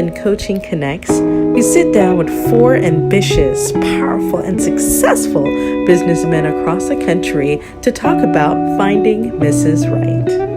and Coaching Connects, we sit down with four ambitious, powerful, and successful businessmen across the country to talk about finding Mrs. Right.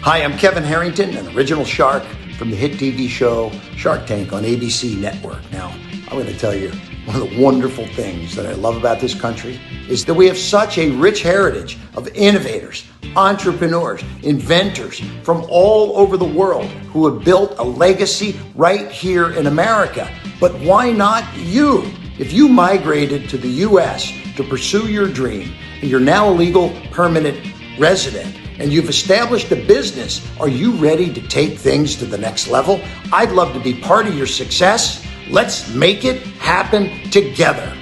Hi, I'm Kevin Harrington, an original shark from the hit TV show Shark Tank on ABC Network. Now, I'm going to tell you, one of the wonderful things that I love about this country is that we have such a rich heritage of innovators, entrepreneurs, inventors from all over the world who have built a legacy right here in America. But why not you? If you migrated to the U.S. to pursue your dream and you're now a legal permanent resident, and you've established a business, are you ready to take things to the next level? I'd love to be part of your success. Let's make it happen together.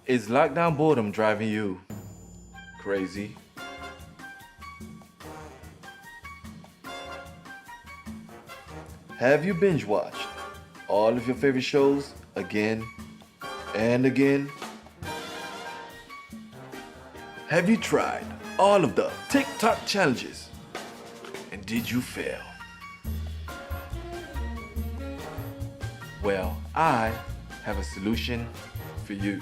Is lockdown boredom driving you crazy? Have you binge watched all of your favorite shows again and again? Have you tried all of the TikTok challenges and did you fail? Well, I have a solution for you.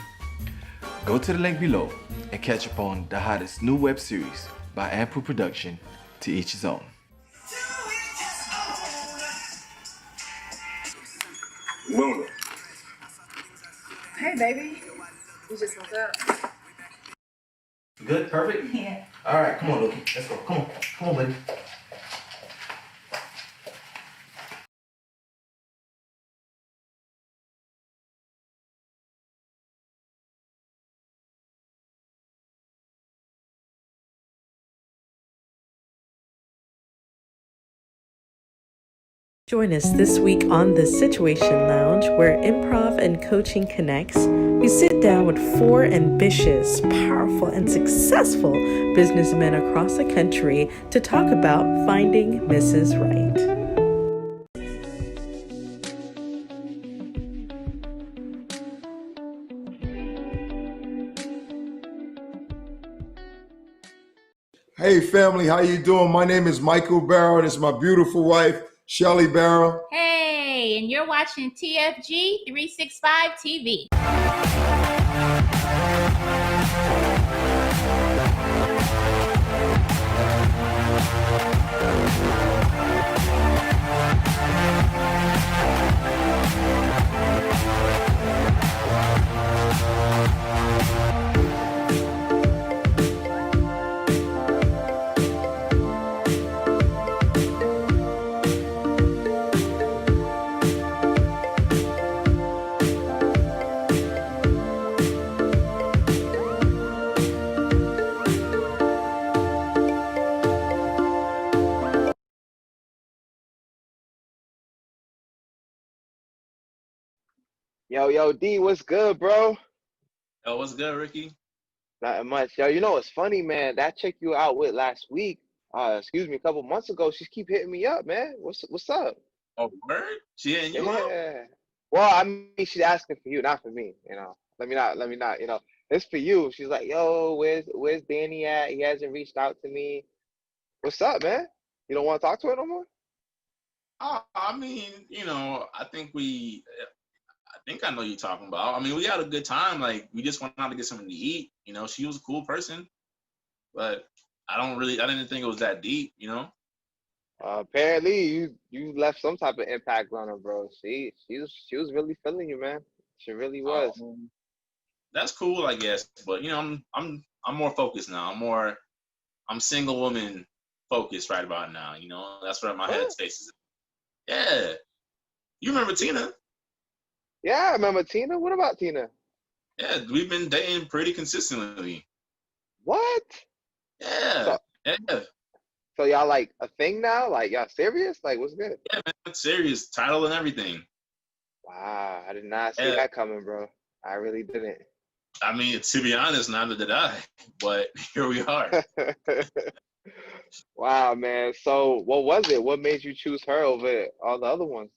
Go to the link below and catch up on the hottest new web series by Improv Production, To Each His Own. Luna. Hey, baby. You just woke up. Good? Perfect? Yeah. All right, come on, Loki. Let's go. Come on. Come on, buddy. Join us this week on the Situation Lounge, where Improv and Coaching Connects. We sit down with four ambitious, powerful, and successful businessmen across the country to talk about finding Mrs. Right. Hey family, how you doing? My name is Michael Barrow and it's my beautiful wife, Shelly Barrow. Hey, and you're watching TFG 365 TV. Yo, D, what's good, bro? Yo, what's good, Ricky? Not much. Yo, you know what's funny, man? That chick you out with last week, a couple months ago, she keep hitting me up, man. What's up? Oh, word? She hitting you up? Yeah. Well, I mean, she's asking for you, not for me, you know. Let me not, it's for you. She's like, yo, where's Danny at? He hasn't reached out to me. What's up, man? You don't want to talk to her no more? I mean, I think I know you're talking about. I mean, we had a good time. Like, we just went out to get something to eat. You know, she was a cool person, but I didn't think it was that deep, you know? Apparently, you left some type of impact on her, bro. She was really feeling you, man. She really was. That's cool, I guess. But I'm more focused now. I'm single woman focused right about now. That's where my What? headspace is. Yeah, you remember Tina? Yeah, I remember Tina. What about Tina? Yeah, we've been dating pretty consistently. What? Yeah, So yeah, so y'all like a thing now? Like y'all serious? Like what's good? yeah, man. Serious title and everything. Wow, I did not see Yeah, that coming, bro. I really didn't. I mean, to be honest, neither did I. But here we are. Wow, man. So what was it? What made you choose her over all the other ones?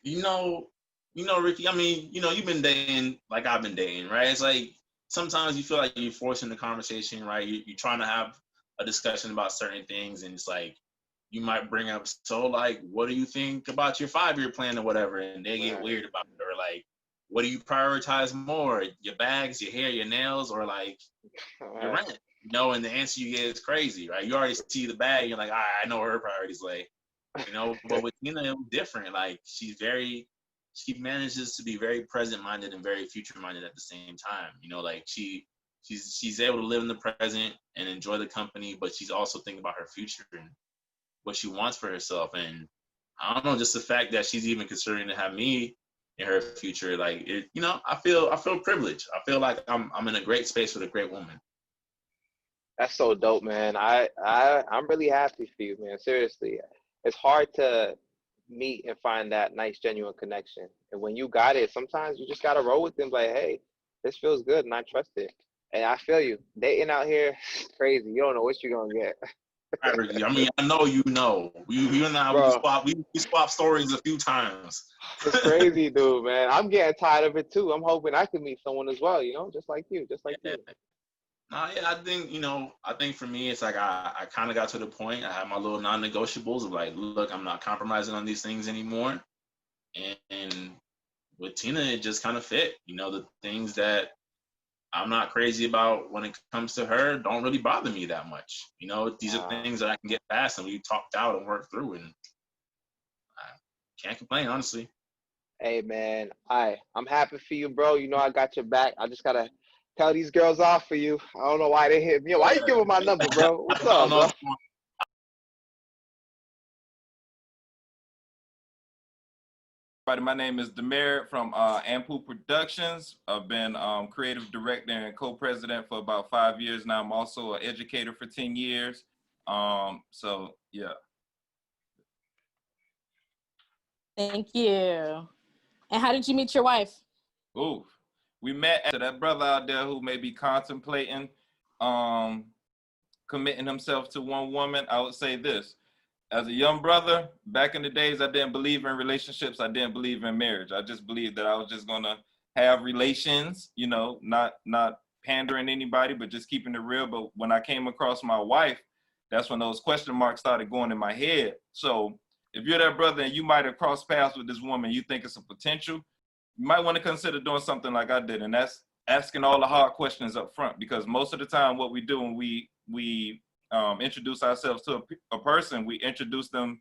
You know, Ricky. I mean, you've been dating like I've been dating, right? It's like sometimes you feel like you're forcing the conversation, right? You're trying to have a discussion about certain things, and it's like you might bring up, so like, what do you think about your 5-year plan or whatever? And they get Right. weird about it, or like, what do you prioritize more, your bags, your hair, your nails, or like your Right. rent? And the answer you get is crazy, right? You already see the bag, you're like, all right, I know where her priorities lay. But with Tina, it was different. Like she manages to be very present minded and very future minded at the same time. Like she's able to live in the present and enjoy the company, but she's also thinking about her future and what she wants for herself. And I don't know, just the fact that she's even considering to have me in her future, like it, I feel privileged. I feel like I'm in a great space with a great woman. That's so dope, man. I'm really happy for you, man. Seriously. It's hard to meet and find that nice genuine connection. And when you got it, sometimes you just gotta roll with them like, hey, this feels good and I trust it. And I feel you. Dating out here, crazy. You don't know what you're gonna get. I mean, I know you and I Bro, we swap stories a few times. it's crazy, dude, man. I'm getting tired of it too. I'm hoping I can meet someone as well, just like you, just like you. No, yeah, I think for me, it's like I kind of got to the point. I have my little non-negotiables of like, look, I'm not compromising on these things anymore. And with Tina, it just kind of fit. The things that I'm not crazy about when it comes to her don't really bother me that much. These are things that I can get past and we talked out and worked through, and I can't complain, honestly. Hey, man. I'm happy for you, bro. I got your back. I just gotta tell these girls off for you. I don't know why they hit me. Why you give them my number, bro? What's I up, don't know. bro? My name is Demir from Impov Productions. I've been creative director and co-president for about 5 years now. I'm also an educator for 10 years. So yeah. Thank you. And how did you meet your wife? Ooh, we met after that brother out there who may be contemplating committing himself to one woman. I would say this. As a young brother, back in the days, I didn't believe in relationships. I didn't believe in marriage. I just believed that I was just gonna have relations, not pandering anybody, but just keeping it real. But when I came across my wife, that's when those question marks started going in my head. So if you're that brother and you might have crossed paths with this woman, you think it's a potential, you might want to consider doing something like I did, and that's asking all the hard questions up front. Because most of the time, what we do when we introduce ourselves to a person, we introduce them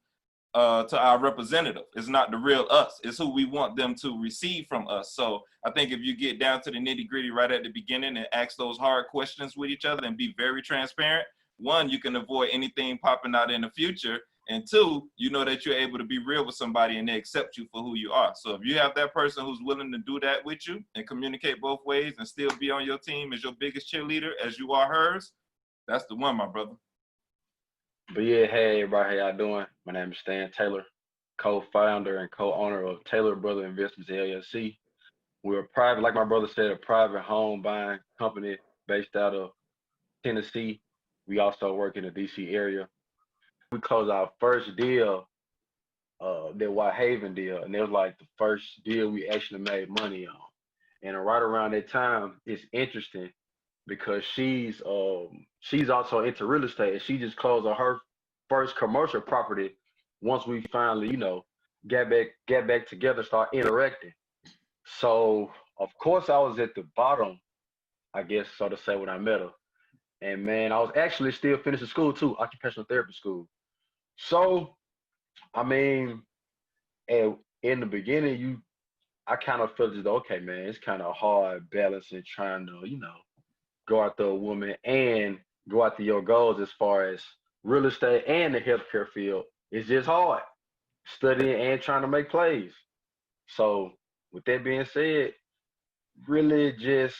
to our representative. It's not the real us. It's who we want them to receive from us. So I think if you get down to the nitty gritty right at the beginning and ask those hard questions with each other and be very transparent, one, you can avoid anything popping out in the future. And two, you know that you're able to be real with somebody and they accept you for who you are. So if you have that person who's willing to do that with you and communicate both ways and still be on your team as your biggest cheerleader as you are hers, that's the one, my brother. But yeah, hey everybody, how y'all doing? My name is Stan Taylor, co-founder and co-owner of Taylor Brother Investments LLC. We're a private, like my brother said, a private home buying company based out of Tennessee. We also work in the DC area. We closed our first deal, the Whitehaven deal, and it was like the first deal we actually made money on. And right around that time, it's interesting because she's also into real estate, and she just closed on her first commercial property once we finally, get back together, start interacting. So of course I was at the bottom, I guess, so to say, when I met her. And man, I was actually still finishing school too, occupational therapy school. So, I mean, and in the beginning, I kind of felt as though, okay, man, it's kind of hard balancing trying to, go after a woman and go after your goals as far as real estate and the healthcare field. It's just hard studying and trying to make plays. So, with that being said, really just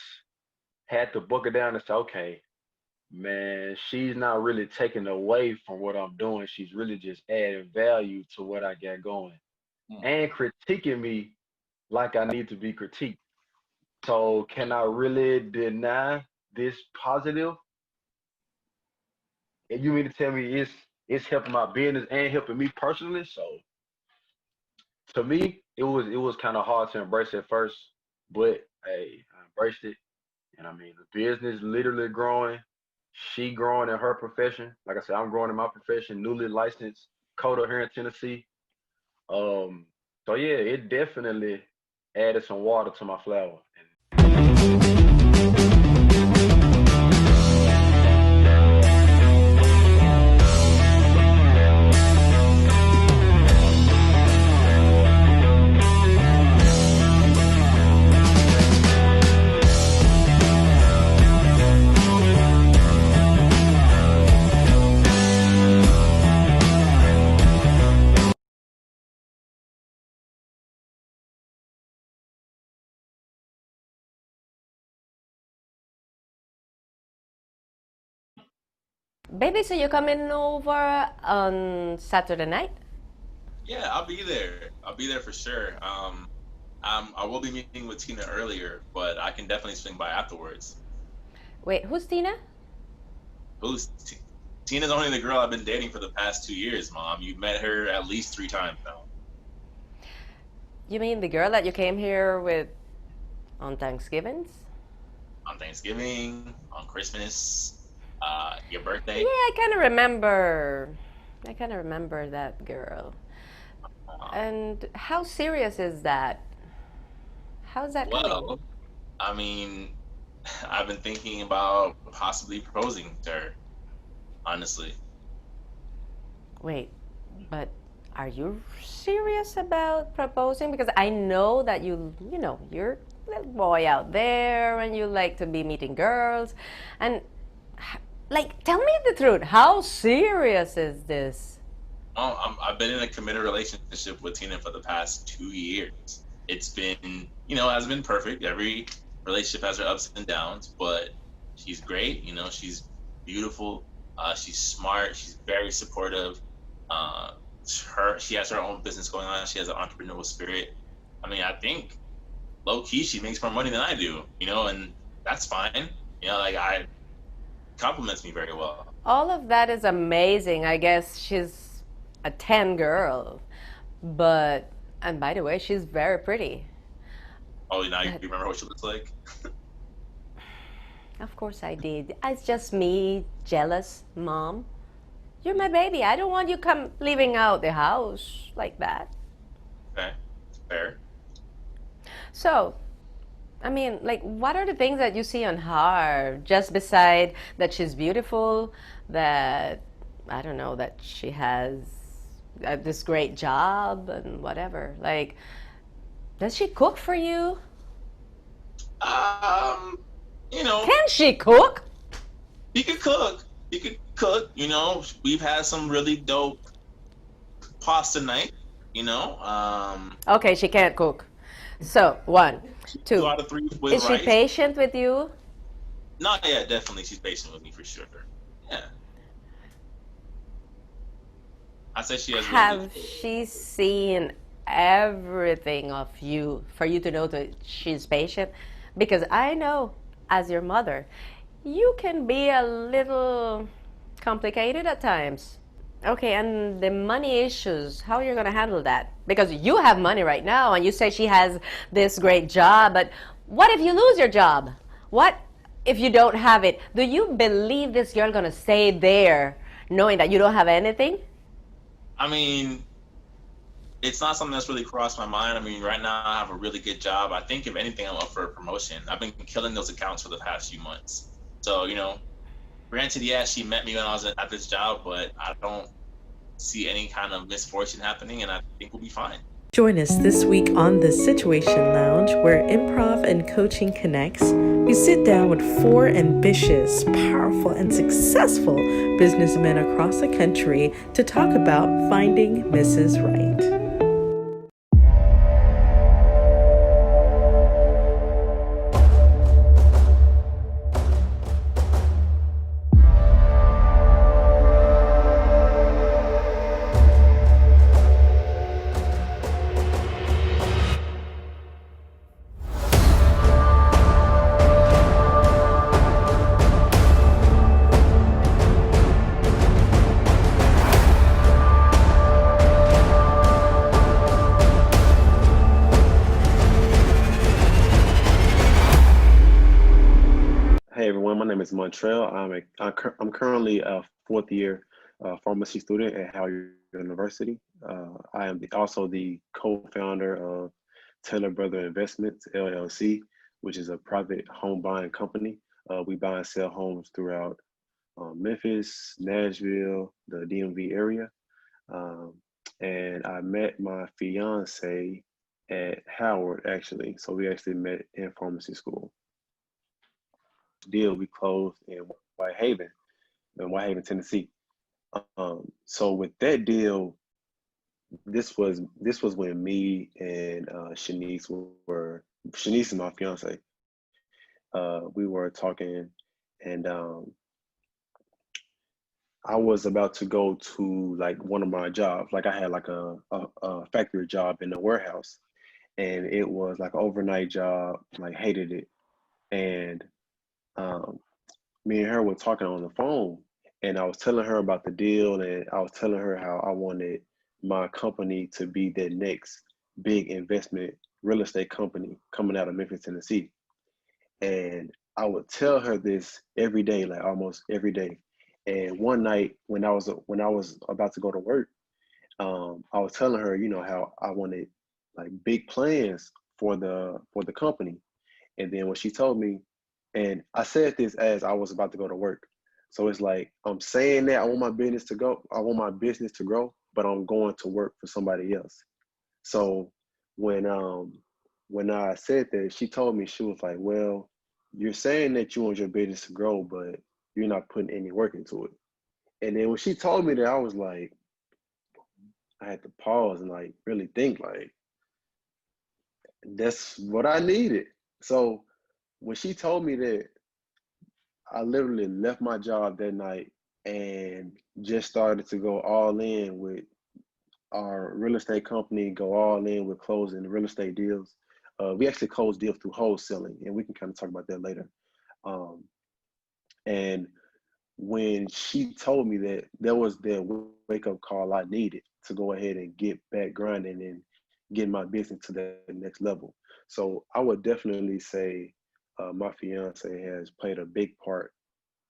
had to buckle down and say, okay, man, she's not really taking away from what I'm doing. She's really just adding value to what I got going and critiquing me like I need to be critiqued. So can I really deny this positive? And you mean to tell me it's helping my business and helping me personally? So to me, it was kind of hard to embrace at first, but hey, I embraced it. And I mean, the business literally growing. She growing in her profession. Like I said, I'm growing in my profession, newly licensed coder here in Tennessee. So yeah, it definitely added some water to my flower. Baby, so you're coming over on Saturday night? Yeah, I'll be there. I'll be there for sure. I will be meeting with Tina earlier, but I can definitely swing by afterwards. Wait, who's Tina? Tina's only the girl I've been dating for the past 2 years, Mom. You've met her at least 3 times now. You mean the girl that you came here with on Thanksgivings? On Thanksgiving, on Christmas, your birthday. Yeah, I kind of remember. I kind of remember that girl. And how serious is that? How's that coming? Well, I mean, I've been thinking about possibly proposing to her, honestly. Wait, but are you serious about proposing? Because I know that you're a little boy out there and you like to be meeting girls. And, like, tell me the truth. How serious is this? I've been in a committed relationship with Tina for the past 2 years. It's been, hasn't been perfect. Every relationship has her ups and downs, but she's great. She's beautiful. She's smart. She's very supportive. She has her own business going on. She has an entrepreneurial spirit. I mean, I think low key she makes more money than I do. And that's fine. I compliments me very well. All of that is amazing. I guess she's a 10 girl, and by the way, she's very pretty. Oh, now you remember what she looks like? Of course I did. It's just me, jealous mom. You're my baby. I don't want you leaving out the house like that. Okay, fair. So, I mean, like, what are the things that you see on her? Just beside that she's beautiful, that, I don't know, that she has this great job and whatever. Like, does she cook for you? Can she cook? She could cook. She could cook. We've had some really dope pasta night. Okay, she can't cook. So 1, 2. 2 out of 3 with Is she rice. patient with you? No, yeah, definitely. She's patient with me for sure. Yeah. I say she has. Have she seen everything of you for you to know that she's patient? Because I know, as your mother, you can be a little complicated at times. Okay, and the money issues, how are you going to handle that? Because you have money right now, and you say she has this great job, but what if you lose your job? What if you don't have it? Do you believe this girl going to stay there knowing that you don't have anything? I mean, it's not something that's really crossed my mind. I mean, right now I have a really good job. I think if anything, I'm up for a promotion. I've been killing those accounts for the past few months. So, granted, yeah, she met me when I was at this job, but I don't see any kind of misfortune happening, and I think we'll be fine. Join us this week on the Situation Lounge, where improv and coaching connects. We sit down with 4 ambitious, powerful, and successful businessmen across the country to talk about finding Mrs. Right. Hey everyone, my name is Montreal. I'm currently a 4th-year pharmacy student at Howard University. I am also the co-founder of Taylor Brother Investments LLC, which is a private home buying company. We buy and sell homes throughout Memphis, Nashville, the DMV area. And I met my fiance at Howard actually. So we actually met in pharmacy school. Deal we closed in Whitehaven, Tennessee. So with that deal, this was when me and Shanice is my fiance. We were talking, and I was about to go to like one of my jobs. Like I had like a factory job in the warehouse, and it was like an overnight job. Like hated it, and me and her were talking on the phone, and I was telling her about the deal, and I was telling her how I wanted my company to be the next big investment real estate company coming out of Memphis, Tennessee. And I would tell her this every day, like almost every day. And one night when I was about to go to work, I was telling her, you know, how I wanted like big plans for the company. And then when she told me, and I said this as I was about to go to work. So it's like, I'm saying that I want my business to grow, but I'm going to work for somebody else. So when I said that, she told me, she was like, well, you're saying that you want your business to grow, but you're not putting any work into it. And then when she told me that, I was like, I had to pause and like really think, like, that's what I needed. So when she told me that, I literally left my job that night and just started to go all in with our real estate company, go all in with closing real estate deals. We actually closed deals through wholesaling, and we can kind of talk about that later. And when she told me that, there was the wake-up call I needed to go ahead and get back grinding and get my business to the next level. So I would definitely say my fiance has played a big part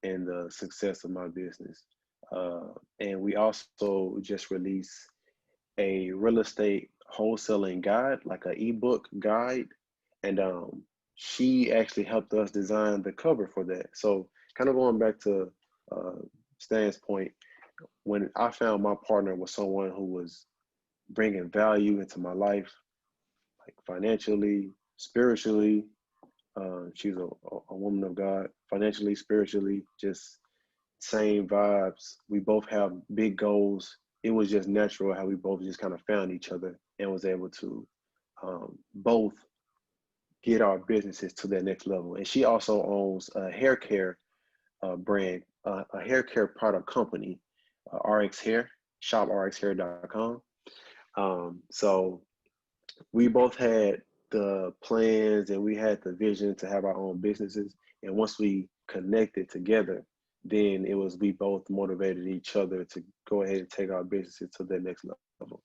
in the success of my business. And we also just released a real estate wholesaling guide, like an ebook guide. And she actually helped us design the cover for that. So kind of going back to Stan's point, when I found my partner was someone who was bringing value into my life, like financially, spiritually. She's a woman of God, financially, spiritually, just same vibes. We both have big goals. It was just natural how we both just kind of found each other and was able to both get our businesses to that next level. And she also owns a hair care brand, a hair care product company, RX Hair, shoprxhair.com. So we both had the plans and we had the vision to have our own businesses. And once we connected together, then it was we both motivated each other to go ahead and take our businesses to the next level.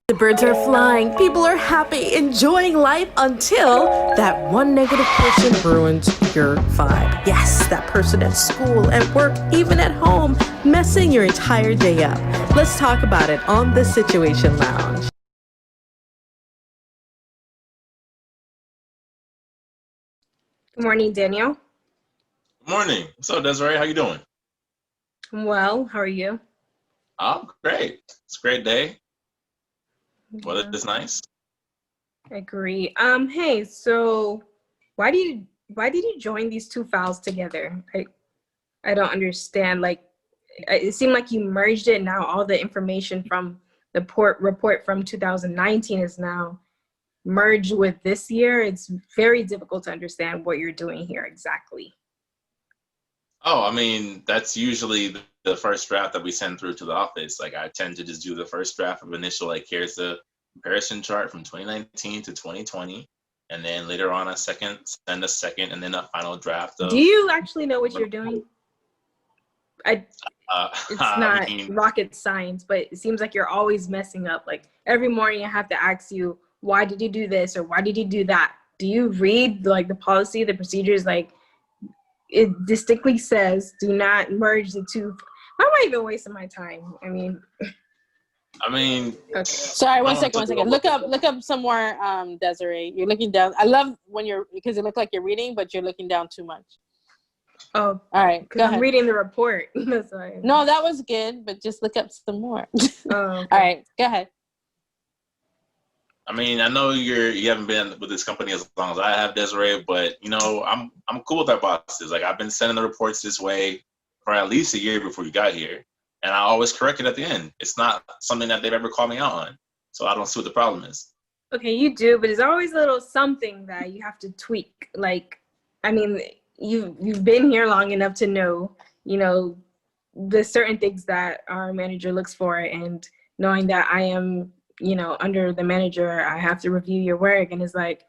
The birds are flying, people are happy, enjoying life until that one negative person ruins your vibe. Yes, that person at school, at work, even at home, messing your entire day up. Let's talk about it on the Situation Lounge. Good morning, Daniel. Good morning. What's up, Desiree? How you doing? Well, how are you? I'm great. It's a great day. Weather is nice. Agree. Hey, so why did you join these two files together? I don't understand. Like, it seemed like you merged it. Now all the information from the report from 2019 is now merged with this year. It's very difficult to understand what you're doing here exactly. Oh, I mean, that's usually the first draft that we send through to the office. Like, I tend to just do the first draft of initial, like, here's the comparison chart from 2019 to 2020. And then later on, send a second, and then a final draft of. Do you actually know what you're doing? It's not I mean, rocket science, but it seems like you're always messing up. Like every morning I have to ask you, why did you do this or why did you do that? Do you read like the policy, the procedures? Like it distinctly says, do not merge the two. Why am I even wasting my time? I mean, okay. Sorry, one second. Look up some more, Desiree. You're looking down. I love when because it looks like you're reading, but you're looking down too much. Oh, all right. Go ahead. I'm reading the report. That's why. No, that was good, but just look up some more. Oh, okay. All right, go ahead. I mean, I know you haven't been with this company as long as I have, Desiree, but you know, I'm cool with our bosses. Like I've been sending the reports this way for at least a year before you got here, and I always correct it at the end. It's not something that they've ever called me out on, so I don't see what the problem is. Okay, you do, but there's always a little something that you have to tweak. Like, I mean, you've been here long enough to know, you know, the certain things that our manager looks for, and knowing that I am, you know, under the manager, I have to review your work, and it's like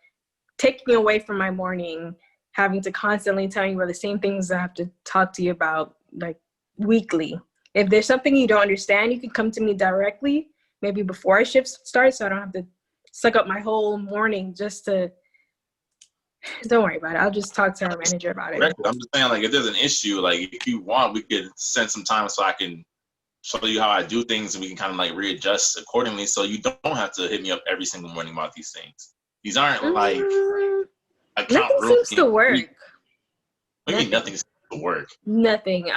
taking away from my morning, having to constantly tell you about the same things I have to talk to you about like weekly. If there's something you don't understand, you can come to me directly, maybe before a shift starts, so I don't have to suck up my whole morning just to. Don't worry about it. I'll just talk to our manager about it. I'm just saying, like, if there's an issue, like, if you want, we could spend some time so I can show you how I do things, and we can kind of like readjust accordingly, so you don't have to hit me up every single morning about these things. These aren't like nothing seems to work. What do you mean nothing seems to work? Nothing.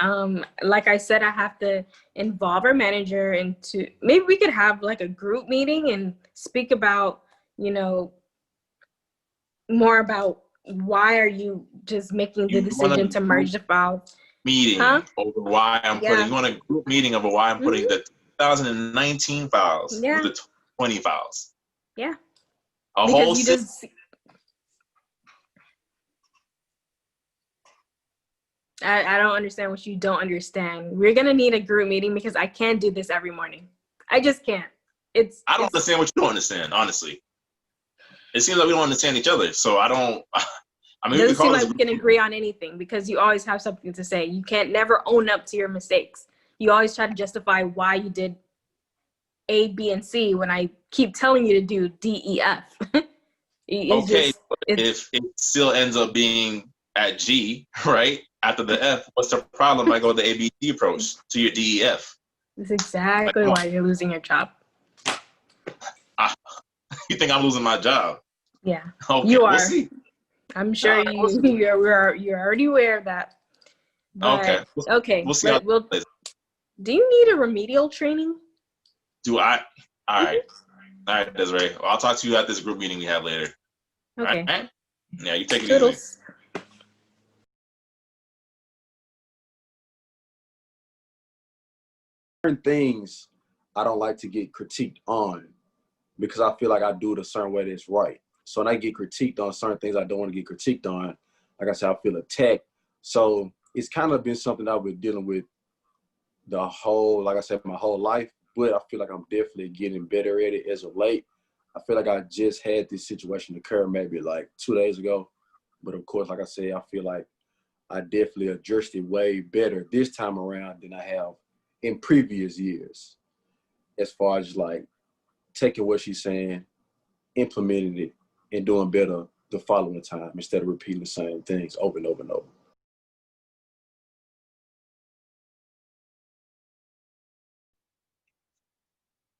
Like I said, I have to involve our manager into. Maybe we could have like a group meeting and speak about, you know, more about why are you just making the decision to merge the files. Meeting over why I'm putting. You want a group meeting over why I'm putting the 2019 files with the 2020 files. Yeah. A because whole you just. I don't understand what you don't understand. We're gonna need a group meeting because I can't do this every morning. I just can't. I don't understand what you don't understand, honestly. It seems like we don't understand each other, so I don't. I mean, it doesn't seem like we can agree on anything because you always have something to say. You can't never own up to your mistakes. You always try to justify why you did A, B, and C when I keep telling you to do D, E, F. Okay, if it still ends up being at G, right, after the F, what's the problem? I go the ABC approach to your D, E, F. That's exactly why you're losing your job. You think I'm losing my job? Yeah, okay, you are. We'll see. I'm sure you're already aware of that. But, okay. We'll see. Do you need a remedial training? Do I? All right. All right, Desiree. Well, I'll talk to you at this group meeting we have later. Okay. All right? Yeah, you take it Toodles. easy. Certain things I don't like to get critiqued on because I feel like I do it a certain way that's right. So when I get critiqued on certain things I don't want to get critiqued on, like I said, I feel attacked. So it's kind of been something I've been dealing with the whole, like I said, my whole life, but I feel like I'm definitely getting better at it as of late. I feel like I just had this situation occur maybe like 2 days ago. But of course, like I said, I feel like I definitely adjusted way better this time around than I have in previous years. As far as like taking what she's saying, implementing it, and doing better the following time instead of repeating the same things over and over and over.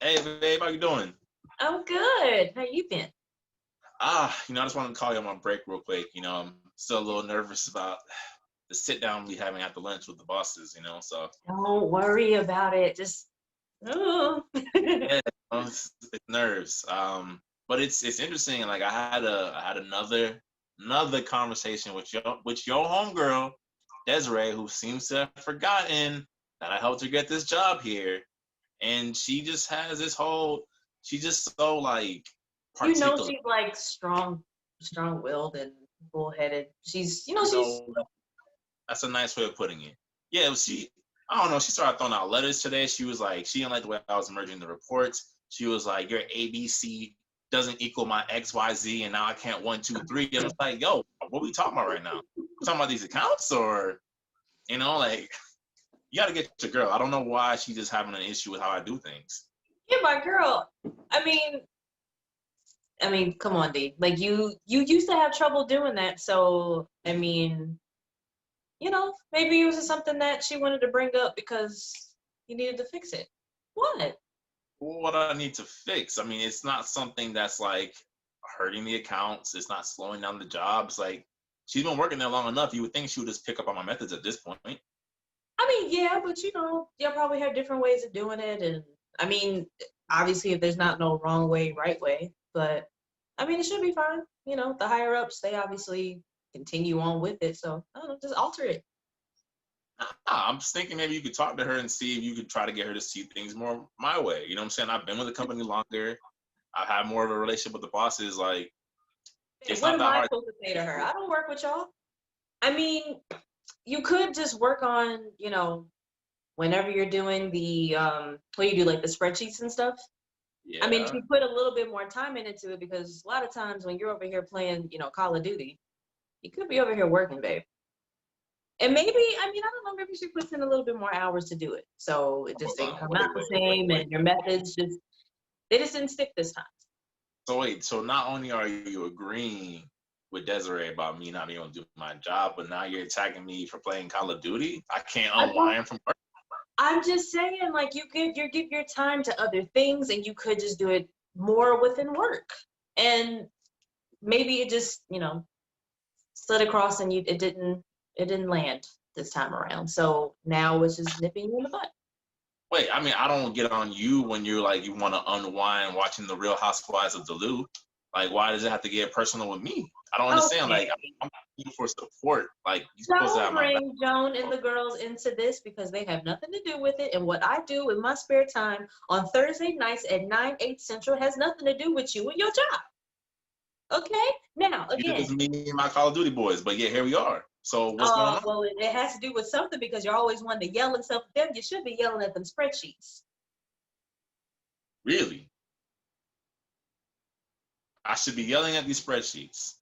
Hey, babe, how you doing? I'm good. How you been? You know, I just wanted to call you on my break real quick. You know, I'm still a little nervous about sit down we having after lunch with the bosses, you know. So Don't worry about it. Just oh. yeah, it's nerves. But it's interesting. Like I had another conversation with your homegirl Desiree, who seems to have forgotten that I helped her get this job here, and she just has this whole. She's just so like particular. She's like strong-willed and bullheaded. She's That's a nice way of putting it. Yeah, I don't know. She started throwing out letters today. She was like, she didn't like the way I was merging the reports. She was like, your ABC doesn't equal my XYZ, and now I can't 1, 2, 3. And I was like, yo, what are we talking about right now? We're talking about these accounts, or, like, you got to get your girl. I don't know why she's just having an issue with how I do things. Yeah, my girl. I mean, come on, D. Like you used to have trouble doing that, so I mean, maybe it was just something that she wanted to bring up because you needed to fix it. What? What do I need to fix? I mean, it's not something that's like hurting the accounts. It's not slowing down the jobs. Like, she's been working there long enough. You would think she would just pick up on my methods at this point. I mean, yeah, but y'all probably have different ways of doing it. And I mean, obviously, if there's not no wrong way, right way, but I mean, it should be fine. The higher ups, they obviously continue on with it. So I don't know, just alter it. I'm just thinking maybe you could talk to her and see if you could try to get her to see things more my way. You know what I'm saying? I've been with the company longer. I've had more of a relationship with the bosses. Like, it's what not am that I hard. supposed to say to her? I don't work with y'all. I mean, you could just work on, whenever you're doing the what you do, like the spreadsheets and stuff. Yeah. I mean, if you put a little bit more time into it, because a lot of times when you're over here playing, Call of Duty, you could be over here working, babe. And maybe, I don't know, maybe she puts in a little bit more hours to do it. So it just didn't come out the same, and your methods they just didn't stick this time. So wait, so not only are you agreeing with Desiree about me not being able to do my job, but now you're attacking me for playing Call of Duty? I can't unwind from work. I'm just saying, like, you give your time to other things, and you could just do it more within work. And maybe it just, slid across and it didn't land this time around. So now it's just nipping you in the butt. Wait, I mean, I don't get on you when you're like, you want to unwind watching The Real Housewives of Duluth. Like, why does it have to get personal with me? I don't understand. Okay. Like, I'm asking for support. Like, you're supposed to have Don't my back. bring Joan and the girls into this, because they have nothing to do with it. And what I do in my spare time on Thursday nights at 9, 8 Central has nothing to do with you and your job. Okay? Now, again. It was me and my Call of Duty boys, but yeah, here we are. So what's going on? Well, it has to do with something, because you're always wanting to yell and stuff at them. You should be yelling at them spreadsheets. Really? I should be yelling at these spreadsheets.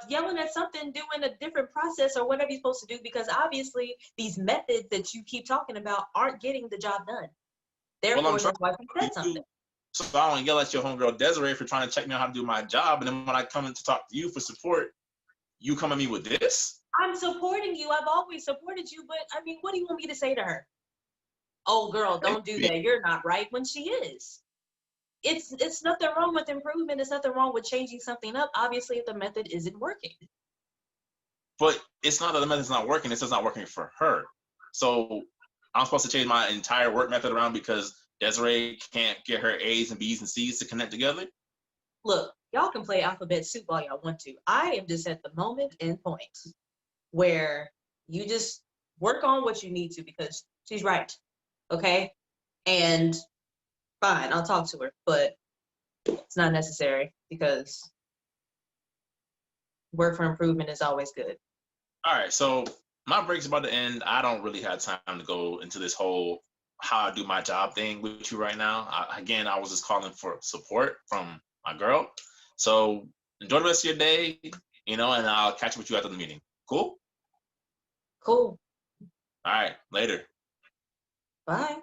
Yelling at something, doing a different process or whatever you're supposed to do, because obviously these methods that you keep talking about aren't getting the job done. Therefore, that's why you said something. So I don't yell at your homegirl Desiree for trying to check me out how to do my job, and then when I come in to talk to you for support, you come at me with this? I'm supporting you. I've always supported you, but I mean, what do you want me to say to her? Oh, girl, don't do that. You're not right, when she is. It's nothing wrong with improvement. It's nothing wrong with changing something up. Obviously, if the method isn't working. But it's not that the method's not working. It's just not working for her. So I'm supposed to change my entire work method around because Desiree can't get her A's and B's and C's to connect together? Look, y'all can play alphabet soup all y'all want to. I am just at the moment and point where you just work on what you need to, because she's right. Okay? And fine, I'll talk to her, but it's not necessary, because work for improvement is always good. All right, so my break's about to end. I don't really have time to go into this whole how I do my job thing with you right now. I was just calling for support from my girl. So enjoy the rest of your day, and I'll catch up with you after the meeting. Cool? Cool. All right, later. Bye.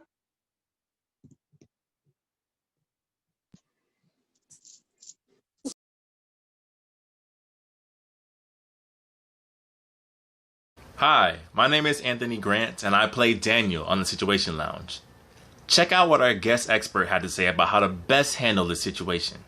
Hi, my name is Anthony Grant, and I play Daniel on the Situation Lounge. Check out what our guest expert had to say about how to best handle this situation.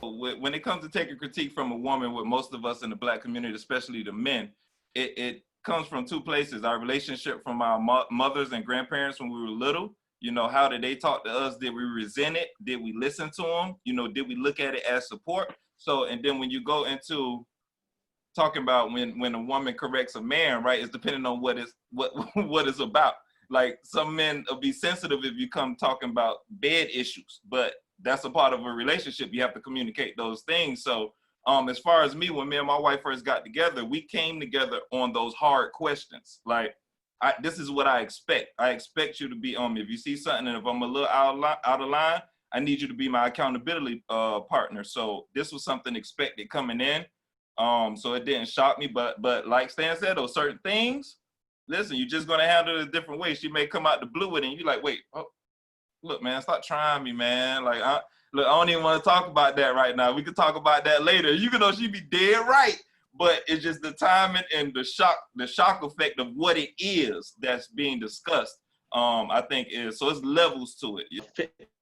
When it comes to taking critique from a woman, with most of us in the Black community, especially the men, it comes from two places. Our relationship from our mothers and grandparents when we were little. You know, how did they talk to us? Did we resent it? Did we listen to them? You know, did we look at it as support? So, and then when you go into talking about when a woman corrects a man, right, it's depending on what it's about. Like, some men will be sensitive if you come talking about bed issues, but that's a part of a relationship. You have to communicate those things. So as far as me, when me and my wife first got together, we came together on those hard questions. Like, this is what I expect. I expect you to be if you see something and if I'm a little out of line, I need you to be my accountability partner. So this was something expected coming in. So it didn't shock me, but like Stan said, those certain things, listen, you're just gonna handle it a different way. She may come out the blue with it and you're like, wait, oh, look, man, stop trying me, man. Like, look, I don't even want to talk about that right now. We could talk about that later. You can know she be dead right. But it's just the timing and the shock effect of what it is that's being discussed, I think is, so it's levels to it.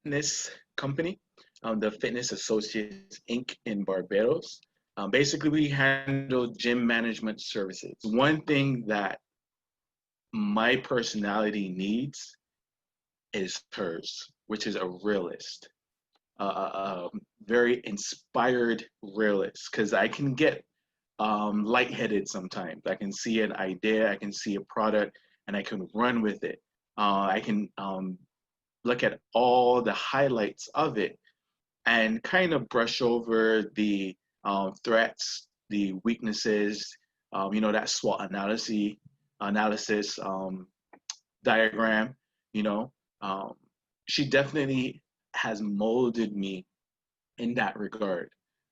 Fitness company, the Fitness Associates Inc. in Barbados. Basically, we handle gym management services. One thing that my personality needs is hers, which is a realist, very inspired realist, because I can get lightheaded sometimes. I can see an idea, I can see a product, and I can run with it. I can look at all the highlights of it and kind of brush over the threats, the weaknesses, that SWOT analysis diagram. She definitely has molded me in that regard.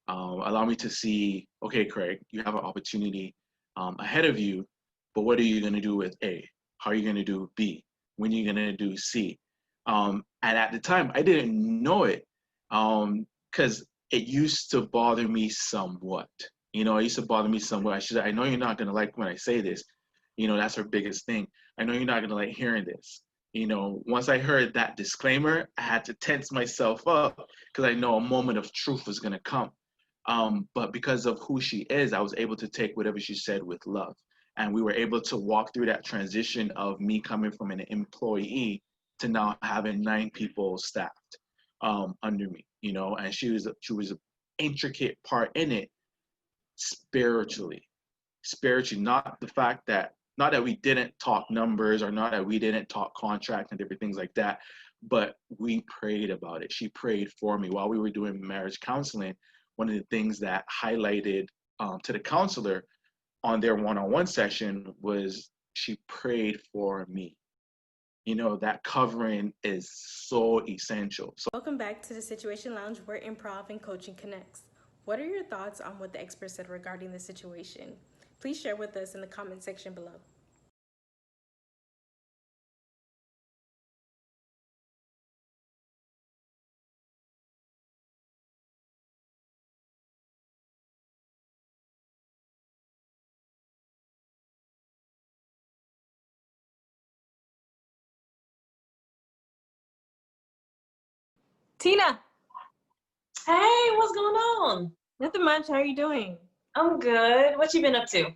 Allow me to see, okay, Creig, you have an opportunity ahead of you, but what are you going to do with A? How are you going to do B? When are you going to do C? And at the time, I didn't know it because it used to bother me somewhat. It used to bother me somewhat. I know you're not going to like when I say this. That's her biggest thing. I know you're not going to like hearing this. Once I heard that disclaimer, I had to tense myself up because I know a moment of truth was going to come. But because of who she is, I was able to take whatever she said with love. And we were able to walk through that transition of me coming from an employee to now having 9 people staffed under me, and she was an intricate part in it spiritually, not that we didn't talk numbers or not that we didn't talk contracts and different things like that, but we prayed about it. She prayed for me while we were doing marriage counseling. One of the things that highlighted to the counselor on their one-on-one session was she prayed for me. That covering is so essential. Welcome back to the Situation Lounge, where improv and coaching connects. What are your thoughts on what the expert said regarding the situation? Please share with us in the comment section below. Tina. Hey, what's going on? Nothing much. How are you doing? I'm good. What you been up to?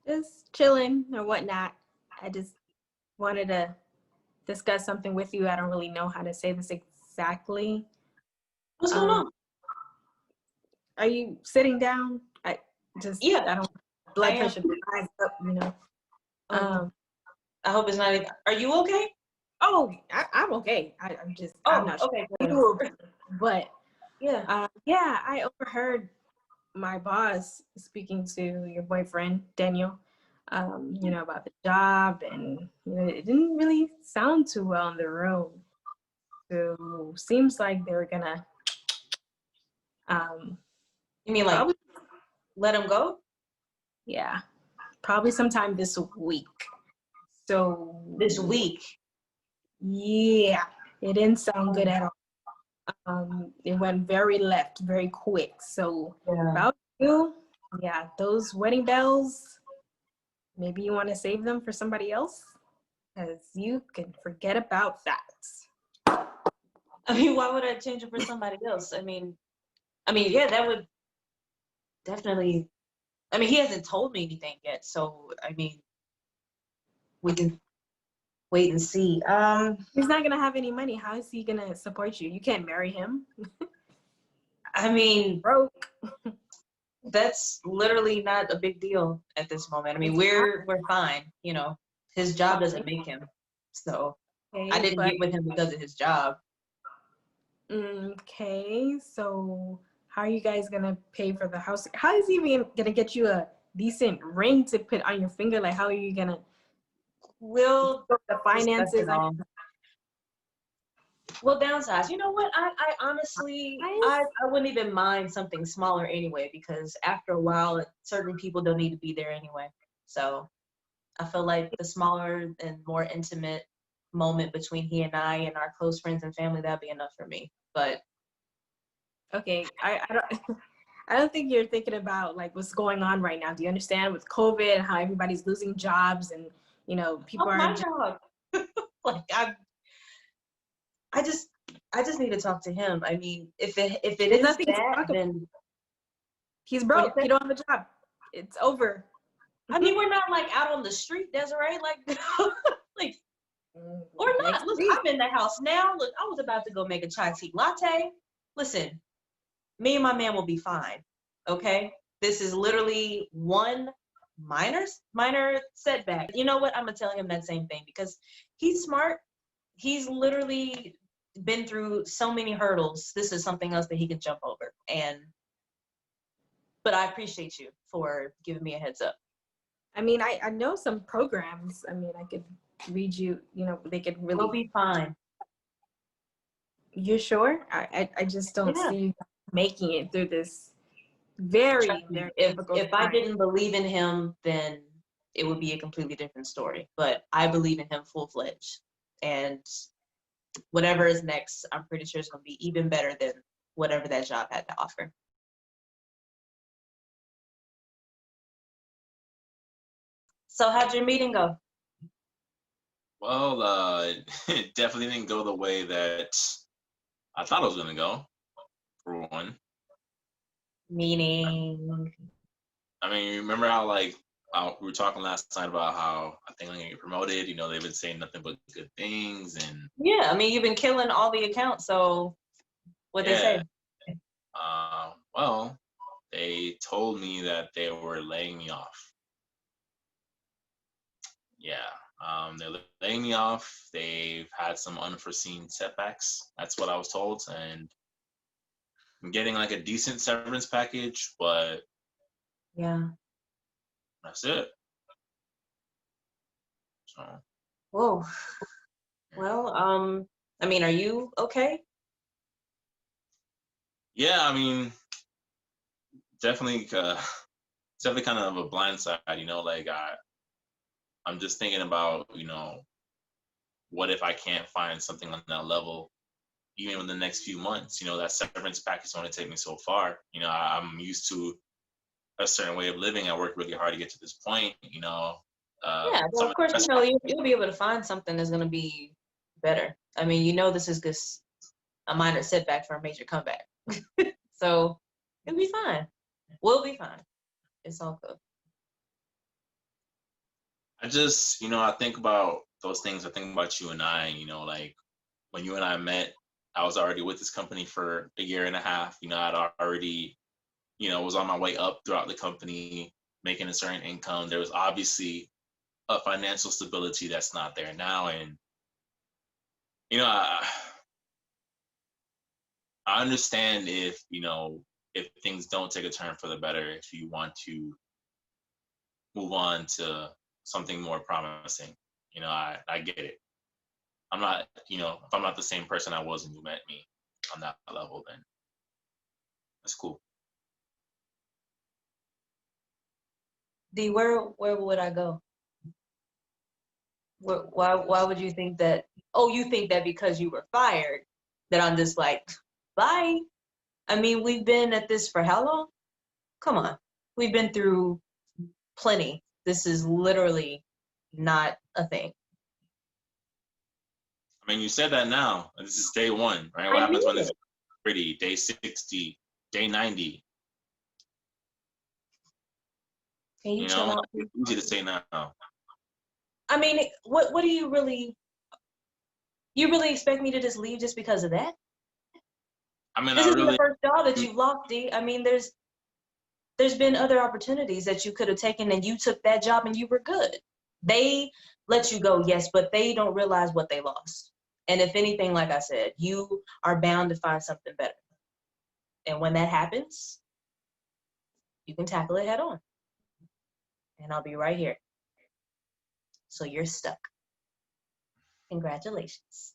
Just chilling or whatnot. I just wanted to discuss something with you. I don't really know how to say this exactly. What's going on? Are you sitting down? I don't blood pressure rise up, I hope it's not even, are you okay? Oh, I'm okay. I'm not okay, sure. But yeah. I overheard my boss speaking to your boyfriend, Daniel, about the job, and it didn't really sound too well in the room. So seems like they were gonna you mean like let him go? Yeah. Probably sometime this week. So this week. Yeah. It didn't sound good at all. It went very left, very quick. So about you, those wedding bells, maybe you want to save them for somebody else, because you can forget about that. I mean, why would I change it for somebody else? I mean, yeah, that would definitely I mean, he hasn't told me anything yet, so I mean, we can wait and see. He's not gonna have any money. How is he gonna support you? You can't marry him. I mean, broke. That's literally not a big deal at this moment. I mean, we're fine, you know. His job doesn't make him. So I didn't get with him because of his job. Okay, so how are you guys gonna pay for the house? How is he even gonna get you a decent ring to put on your finger? Like, how are you gonna? We'll the finances. We'll downsize. You know what? I honestly, I wouldn't even mind something smaller anyway, because after a while, certain people don't need to be there anyway. So I feel like the smaller and more intimate moment between he and I and our close friends and family, that'd be enough for me. But okay, I don't I don't think you're thinking about like what's going on right now. Do you understand with COVID and how everybody's losing jobs and you know people are my job. Like I just need to talk to him. I mean, if it is nothing that, then he's broke. You don't have a job. It's over. I mean, we're not like out on the street, Desiree. Like, like, or not. Look, I'm in the house now. Look, I was about to go make a chai tea latte. Listen, me and my man will be fine. Okay, this is literally one minor setback. You know what? I'm gonna tell him that same thing because he's smart. He's literally been through so many hurdles. This is something else that he could jump over. But I appreciate you for giving me a heads up. I mean, I know some programs. I mean, I could read you, you know, they could really. We'll be fine. You're sure? I just don't see you making it through this very difficult if I didn't believe in him, then it would be a completely different story. But I believe in him full-fledged. And whatever is next, I'm pretty sure it's going to be even better than whatever that job had to offer. So how'd your meeting go? Well, it definitely didn't go the way that I thought it was going to go, for one. Meaning? I mean, remember how, like, we were talking last night about how I think I'm going to get promoted. You know, they've been saying nothing but good things. And yeah, I mean, you've been killing all the accounts, so what'd they say? Well, they told me that they were laying me off. Yeah, they're laying me off. They've had some unforeseen setbacks. That's what I was told. And I'm getting like a decent severance package, but yeah, that's it. So. Whoa. Well, I mean, are you okay? Yeah, I mean, definitely kind of a blind side, you know, like I'm just thinking about, you know, what if I can't find something on that level, even in the next few months? You know, that severance package is only take me so far. You know, I'm used to a certain way of living. I worked really hard to get to this point, you know. Yeah, well, of course, you know, you'll be able to find something that's going to be better. I mean, you know, this is just a minor setback for a major comeback. So it'll be fine. We'll be fine. It's all good. I just, you know, I think about those things. I think about you and I, you know, like when you and I met, I was already with this company for a year and a half. You know, I'd already, you know, was on my way up throughout the company, making a certain income. There was obviously a financial stability that's not there now. And, you know, I understand if, you know, if things don't take a turn for the better, if you want to move on to something more promising. You know, I get it. I'm not, you know, if I'm not the same person I was when you met me on that level, then that's cool. D, where would I go? Why would you think that? Oh, you think that because you were fired, that I'm just like, bye? I mean, we've been at this for how long? Come on. We've been through plenty. This is literally not a thing. I mean, you said that now. This is day one, right? What happens when it's pretty? Day 60, day 90. Can you You chill know, out, please? it's easy to say now. I mean, what do you really expect me to just leave just because of that? I mean, This I isn't the really, first job that you've lost, D. I mean, there's been other opportunities that you could have taken, and you took that job and you were good. They let you go, yes, but they don't realize what they lost. And if anything, like I said, you are bound to find something better. And when that happens, you can tackle it head on. And I'll be right here. So you're stuck. Congratulations.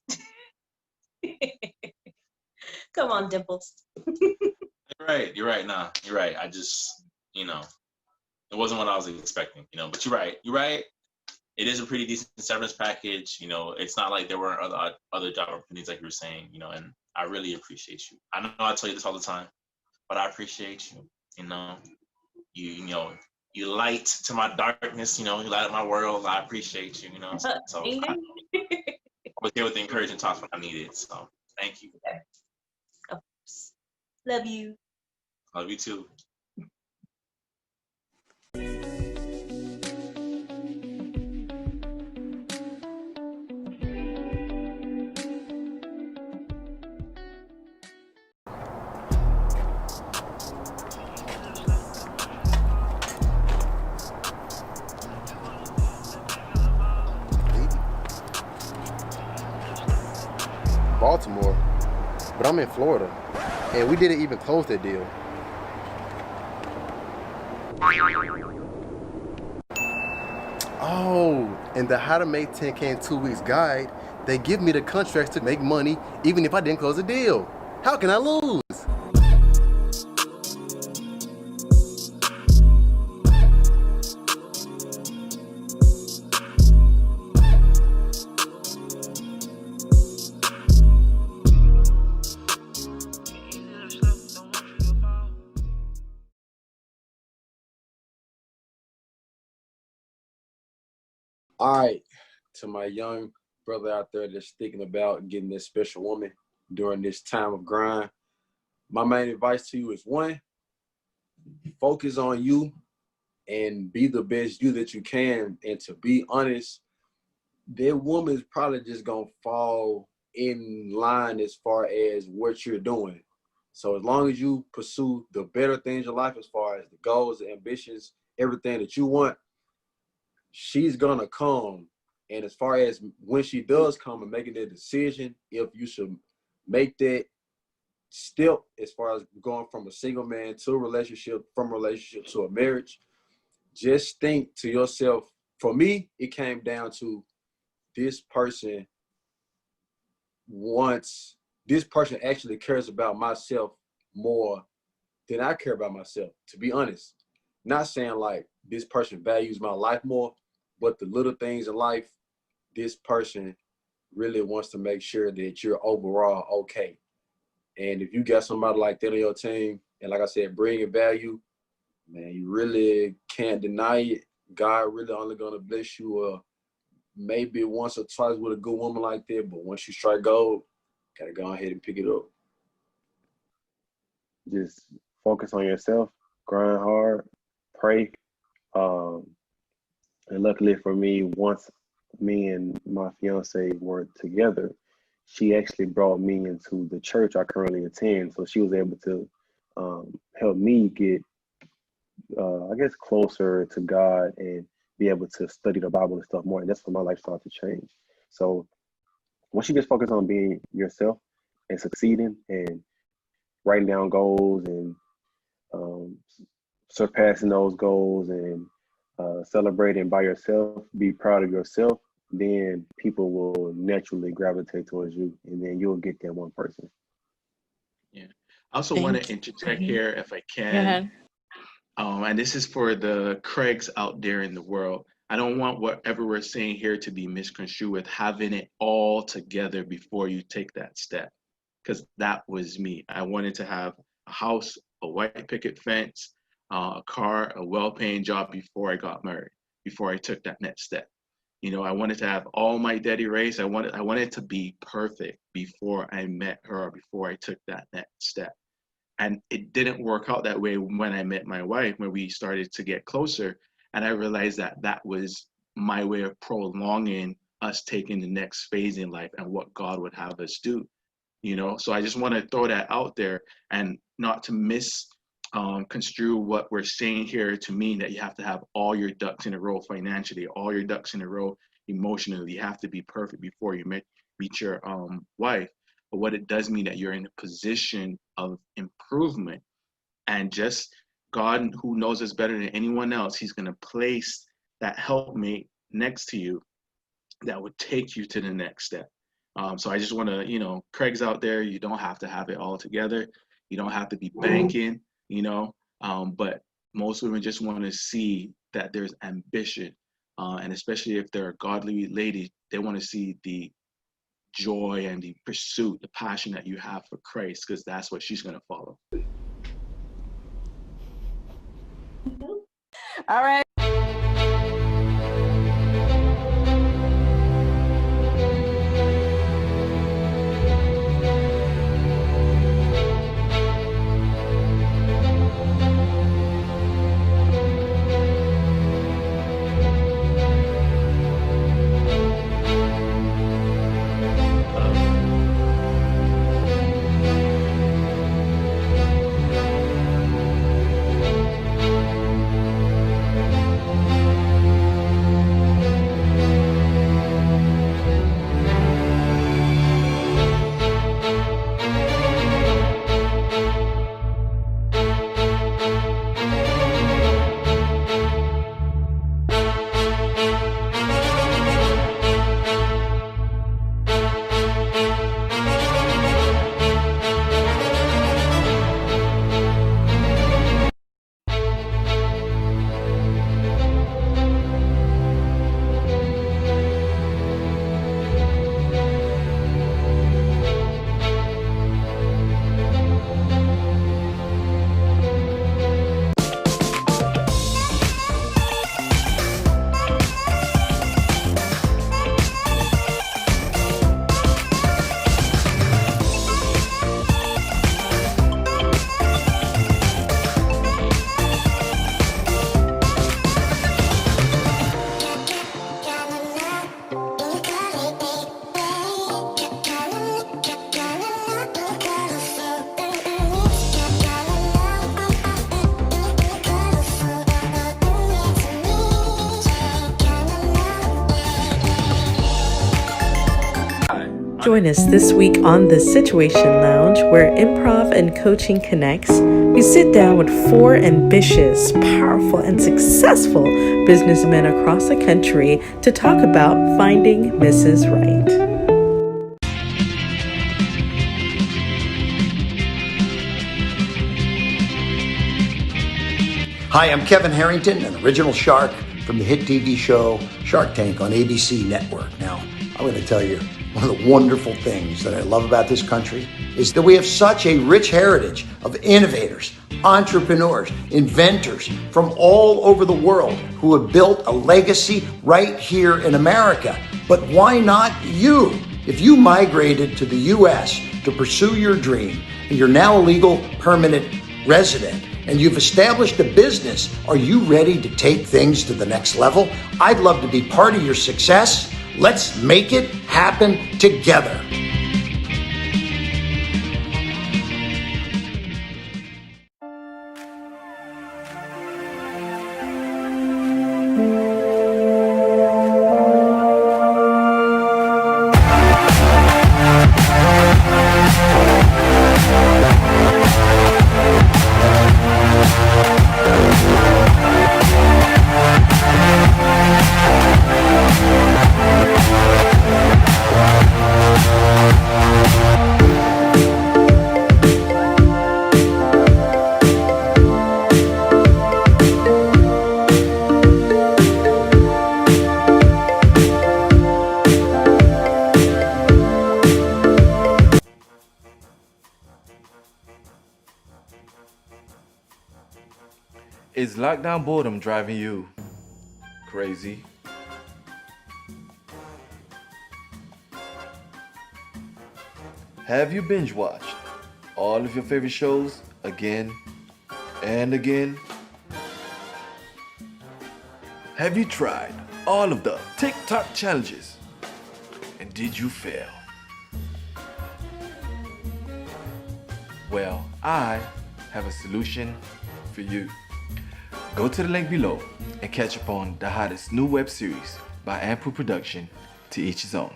Come on, Dimples. you're right. You're right. Nah, you're right. I just, you know, it wasn't what I was expecting, you know, but you're right. You're right. It is a pretty decent severance package. You know, it's not like there weren't other job opportunities like you were saying, you know, and I really appreciate you. I know I tell you this all the time, but I appreciate you. You know, you know, you light to my darkness, you know, you light up my world. I appreciate you, you know. So I was here with the encouraging talks when I needed. So thank you. Of course. Love you. Love you too. Baltimore, but I'm in Florida, and we didn't even close that deal. Oh, and the How to Make 10K in 2 Weeks guide, they give me the contracts to make money even if I didn't close a deal. How can I lose? All right, to my young brother out there that's thinking about getting this special woman during this time of grind, my main advice to you is one, focus on you and be the best you that you can. And to be honest, that woman's probably just gonna fall in line as far as what you're doing. So as long as you pursue the better things in life, as far as the goals, the ambitions, everything that you want, she's gonna come. And as far as when she does come and making that decision, if you should make that step as far as going from a single man to a relationship, from a relationship to a marriage, just think to yourself, for me, it came down to this person actually cares about myself more than I care about myself, to be honest. Not saying like this person values my life more, but the little things in life, this person really wants to make sure that you're overall okay. And if you got somebody like that on your team, and like I said, bringing value, man, you really can't deny it. God really only gonna bless you maybe once or twice with a good woman like that, but once you strike gold, gotta go ahead and pick it up. Just focus on yourself, grind hard, pray. And luckily for me, once me and my fiance were together, she actually brought me into the church I currently attend. So she was able to help me get, I guess, closer to God and be able to study the Bible and stuff more. And that's when my life started to change. So once you just focus on being yourself and succeeding and writing down goals and surpassing those goals and celebrating by yourself, be proud of yourself, then people will naturally gravitate towards you, and then you'll get that one person. Yeah. I also want to interject here if I can. Go ahead. And this is for the Craigs out there in the world. I don't want whatever we're saying here to be misconstrued with having it all together before you take that step. Because that was me. I wanted to have a house, a white picket fence, a car, a well-paying job before I got married, before I took that next step. You know, I wanted to have all my daddy raised. I wanted to be perfect before I met her, or before I took that next step. And it didn't work out that way when I met my wife, when we started to get closer. And I realized that that was my way of prolonging us taking the next phase in life and what God would have us do. So I just want to throw that out there, and not to construe what we're saying here to mean that you have to have all your ducks in a row financially, all your ducks in a row emotionally. You have to be perfect before you meet your wife. But what it does mean that you're in a position of improvement, and just God, who knows us better than anyone else, he's going to place that helpmate next to you that would take you to the next step. So I just want to, Creig's out there. You don't have to have it all together. You don't have to be banking, but most women just want to see that there's ambition. And especially if they're a godly lady, they want to see the joy and the pursuit, the passion that you have for Christ, because that's what she's going to follow. All right. Join us this week on the Situation Lounge, where improv and coaching connects. We sit down with 4 ambitious, powerful, and successful businessmen across the country to talk about finding Mrs. Right. Hi, I'm Kevin Harrington, an original shark from the hit TV show Shark Tank on ABC Network. Now, I'm going to tell you, one of the wonderful things that I love about this country is that we have such a rich heritage of innovators, entrepreneurs, inventors from all over the world who have built a legacy right here in America. But why not you? If you migrated to the U.S. to pursue your dream and you're now a legal permanent resident and you've established a business, are you ready to take things to the next level? I'd love to be part of your success. Let's make it happen together. Is lockdown boredom driving you crazy? Have you binge watched all of your favorite shows again and again? Have you tried all of the TikTok challenges? And did you fail? Well, I have a solution for you. Go to the link below and catch up on the hottest new web series by Improv Production, To Each His Own.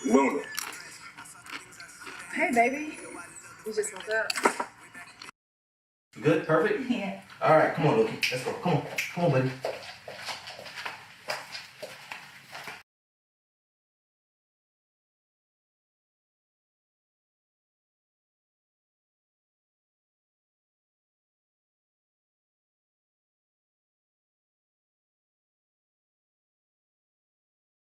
Luna. Hey, baby. You just woke up. Good? Perfect? Yeah. All right, come on, Loki. Let's go. Come on, buddy.